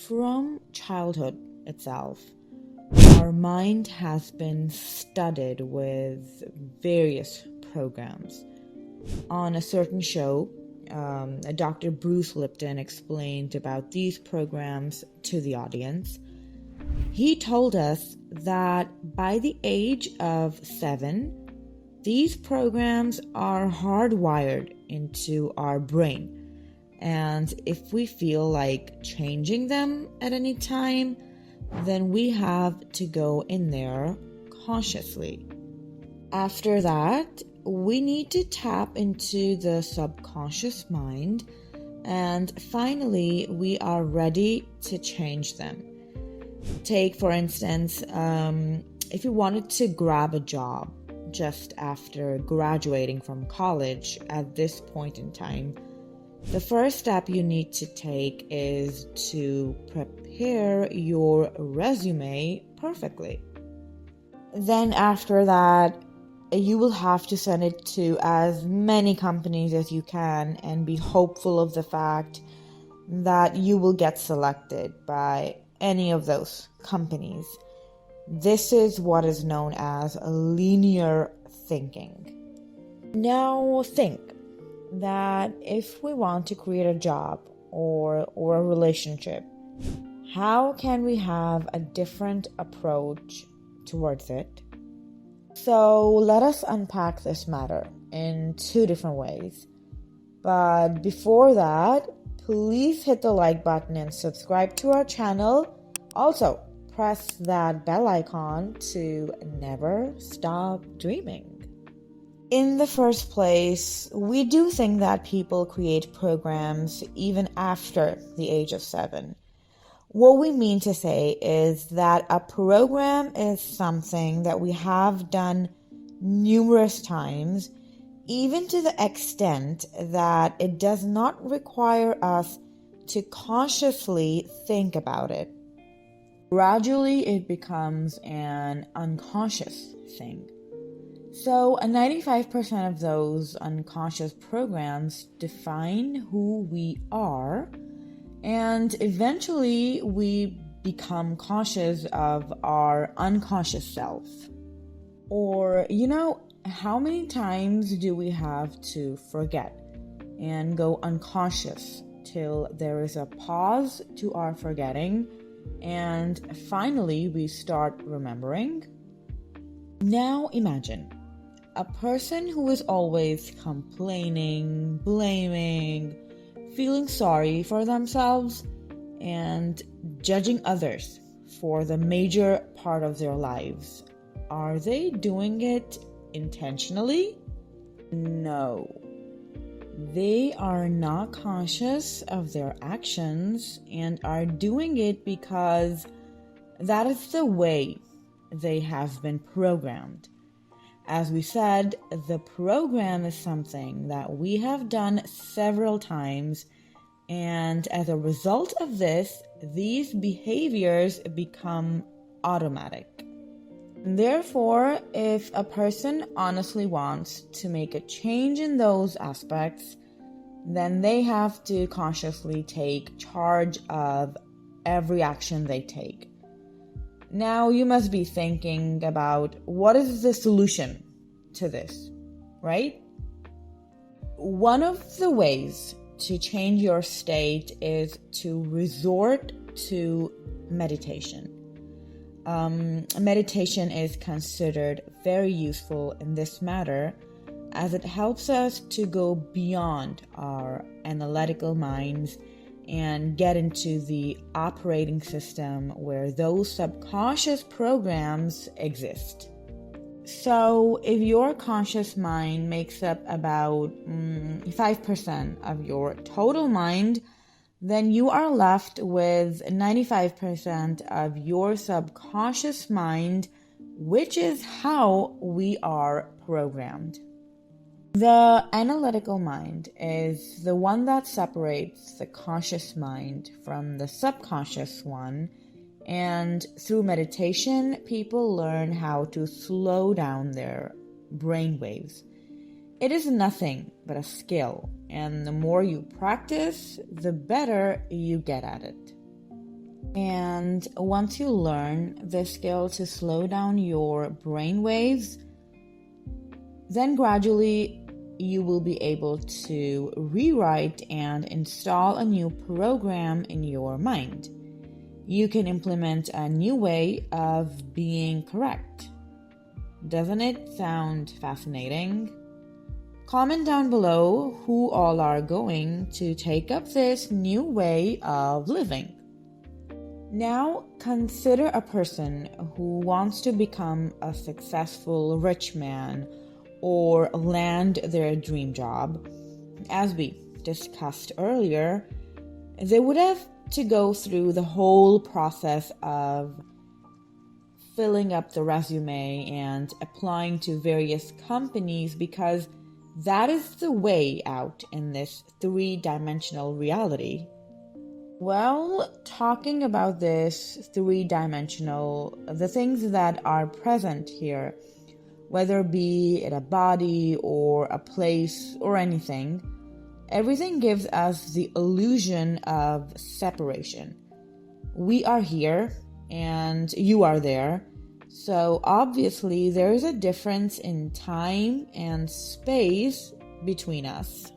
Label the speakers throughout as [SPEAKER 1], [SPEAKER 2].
[SPEAKER 1] From childhood itself, our mind has been studied with various programs. On a certain show, Dr. Bruce Lipton explained about these programs to the audience. He told us that by the age of 7, these programs are hardwired into our brain. And if we feel like changing them at any time, then we have to go in there consciously. After that, we need to tap into the subconscious mind, and finally, we are ready to change them. Take, for instance, if you wanted to grab a job just after graduating from college at this point in time, the first step you need to take is to prepare your resume perfectly. Then after that, you will have to send it to as many companies as you can and be hopeful of the fact that you will get selected by any of those companies. This is what is known as linear thinking. Now think that if we want to create a job or a relationship, how can we have a different approach towards it? So let us unpack this matter in 2 different ways. But before that, please hit the like button and subscribe to our channel. Also, press that bell icon to never stop dreaming. In the first place, we do think that people create programs even after the age of 7. What we mean to say is that a program is something that we have done numerous times, even to the extent that it does not require us to consciously think about it. Gradually, it becomes an unconscious thing. So, 95% of those unconscious programs define who we are, and eventually we become conscious of our unconscious self. Or, how many times do we have to forget and go unconscious till there is a pause to our forgetting, and finally we start remembering? Now imagine a person who is always complaining, blaming, feeling sorry for themselves, and judging others for the major part of their lives. Are they doing it intentionally? No. They are not conscious of their actions and are doing it because that is the way they have been programmed. As we said, the program is something that we have done several times, and as a result of this, these behaviors become automatic. Therefore, if a person honestly wants to make a change in those aspects, then they have to consciously take charge of every action they take. Now, you must be thinking about what is the solution to this, right? One of the ways to change your state is to resort to meditation. Meditation is considered very useful in this matter as it helps us to go beyond our analytical minds and get into the operating system where those subconscious programs exist. So if your conscious mind makes up about 5% of your total mind, then you are left with 95% of your subconscious mind, which is how we are programmed. The analytical mind is the one that separates the conscious mind from the subconscious one, and through meditation, people learn how to slow down their brain waves. It is nothing but a skill, and the more you practice, the better you get at it. And once you learn the skill to slow down your brain waves, then gradually you will be able to rewrite and install a new program in your mind. You can implement a new way of being correct. Doesn't it sound fascinating? Comment down below who all are going to take up this new way of living. Now, consider a person who wants to become a successful rich man or land their dream job. As we discussed earlier, they would have to go through the whole process of filling up the resume and applying to various companies because that is the way out in this three-dimensional reality. Well, talking about this three-dimensional, the things that are present here, whether be it a body or a place or anything, everything gives us the illusion of separation. We are here and you are there, so obviously there is a difference in time and space between us.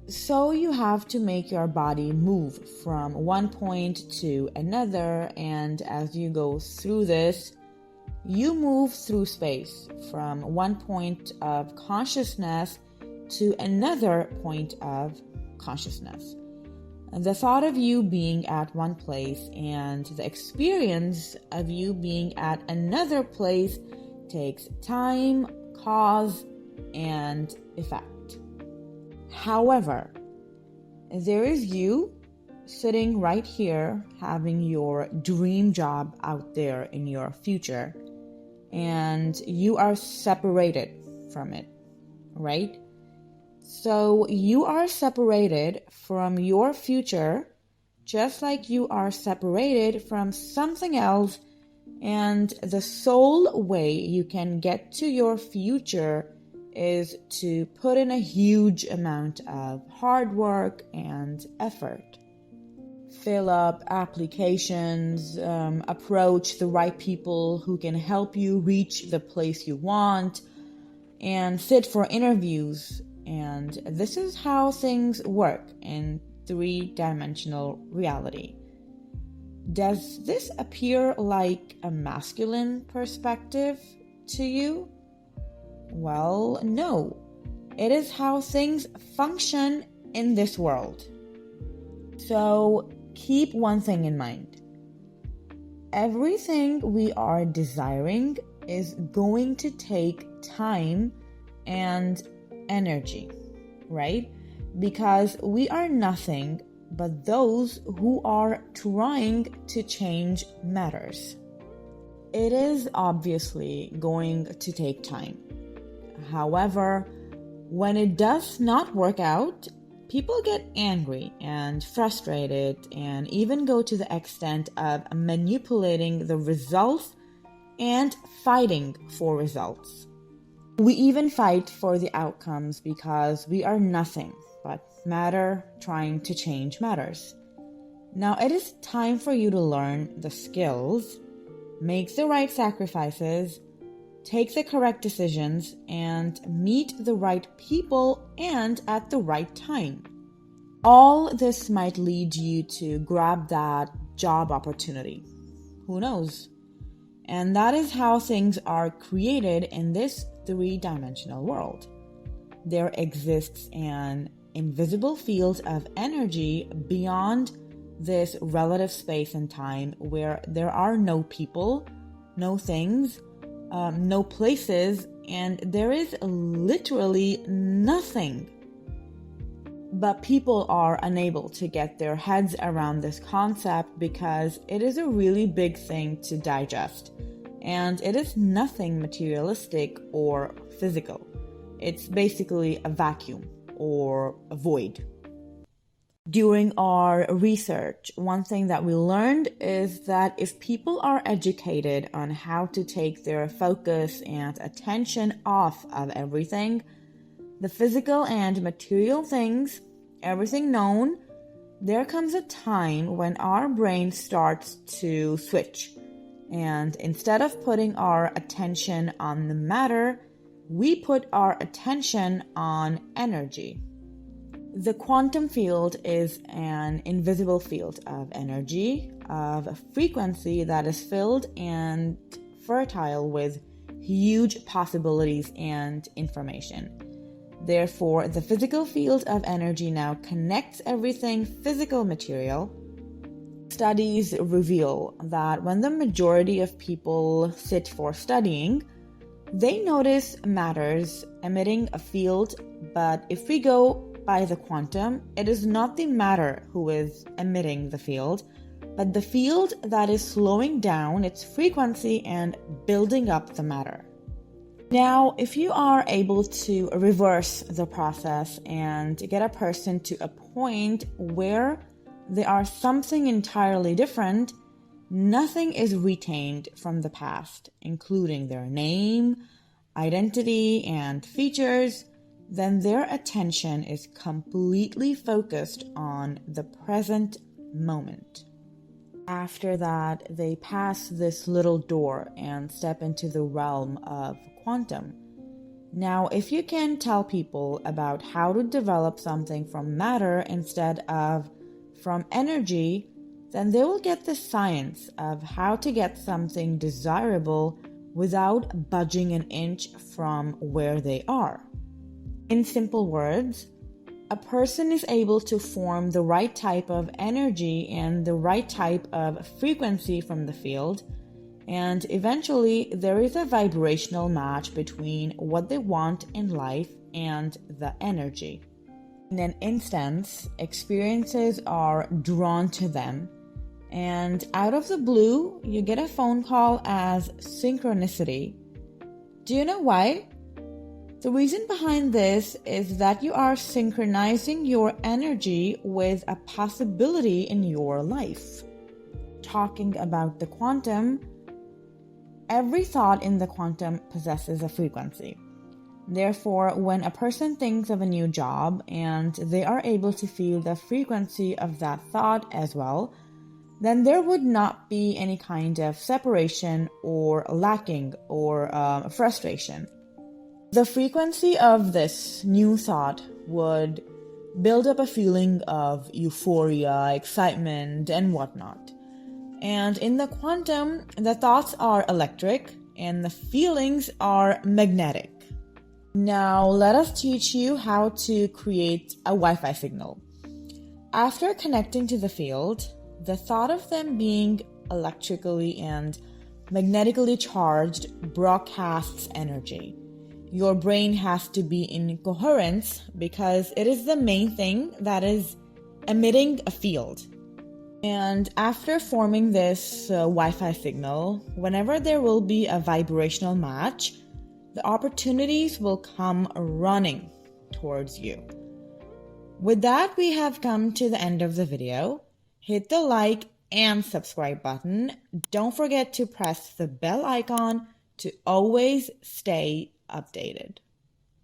[SPEAKER 1] So you have to make your body move from one point to another, and as you go through this, you move through space from one point of consciousness to another point of consciousness. The thought of you being at one place and the experience of you being at another place takes time, cause, and effect. However, there is you sitting right here having your dream job out there in your future, and you are separated from it, right? So you are separated from your future just like you are separated from something else, and the sole way you can get to your future is to put in a huge amount of hard work and effort. Fill up applications, approach the right people who can help you reach the place you want, and sit for interviews. And this is how things work in three-dimensional reality. Does this appear like a masculine perspective to you? Well, no. It is how things function in this world. So keep one thing in mind. Everything we are desiring is going to take time and energy, right? Because we are nothing but those who are trying to change matters. It is obviously going to take time. However, when it does not work out, people get angry and frustrated and even go to the extent of manipulating the results and fighting for results. We even fight for the outcomes because we are nothing but matter trying to change matters. Now it is time for you to learn the skills, make the right sacrifices, take the correct decisions, and meet the right people and at the right time. All this might lead you to grab that job opportunity. Who knows? And that is how things are created in this three-dimensional world. There exists an invisible field of energy beyond this relative space and time where there are no people, no things, no places, and there is literally nothing. But people are unable to get their heads around this concept because it is a really big thing to digest, and it is nothing materialistic or physical. It's basically a vacuum or a void. During our research, one thing that we learned is that if people are educated on how to take their focus and attention off of everything, the physical and material things, everything known, there comes a time when our brain starts to switch. And instead of putting our attention on the matter, we put our attention on energy. The quantum field is an invisible field of energy, of a frequency that is filled and fertile with huge possibilities and information. Therefore, the physical field of energy now connects everything physical material. Studies reveal that when the majority of people sit for studying, they notice matters emitting a field, but if we go by the quantum, it is not the matter who is emitting the field, but the field that is slowing down its frequency and building up the matter. Now, if you are able to reverse the process and get a person to a point where they are something entirely different, nothing is retained from the past, including their name, identity, and features, then their attention is completely focused on the present moment. After that, they pass this little door and step into the realm of quantum. Now, if you can tell people about how to develop something from matter instead of from energy, then they will get the science of how to get something desirable without budging an inch from where they are. In simple words, a person is able to form the right type of energy and the right type of frequency from the field, and eventually there is a vibrational match between what they want in life and the energy. In an instance, experiences are drawn to them, and out of the blue, you get a phone call as synchronicity. Do you know why? The reason behind this is that you are synchronizing your energy with a possibility in your life. Talking about the quantum, every thought in the quantum possesses a frequency. Therefore, when a person thinks of a new job and they are able to feel the frequency of that thought as well, then there would not be any kind of separation or lacking or frustration. The frequency of this new thought would build up a feeling of euphoria, excitement, and whatnot. And in the quantum, the thoughts are electric and the feelings are magnetic. Now, let us teach you how to create a Wi-Fi signal. After connecting to the field, the thought of them being electrically and magnetically charged broadcasts energy. Your brain has to be in coherence because it is the main thing that is emitting a field. And after forming this Wi-Fi signal, whenever there will be a vibrational match, the opportunities will come running towards you. With that, we have come to the end of the video. Hit the like and subscribe button. Don't forget to press the bell icon to always stay updated.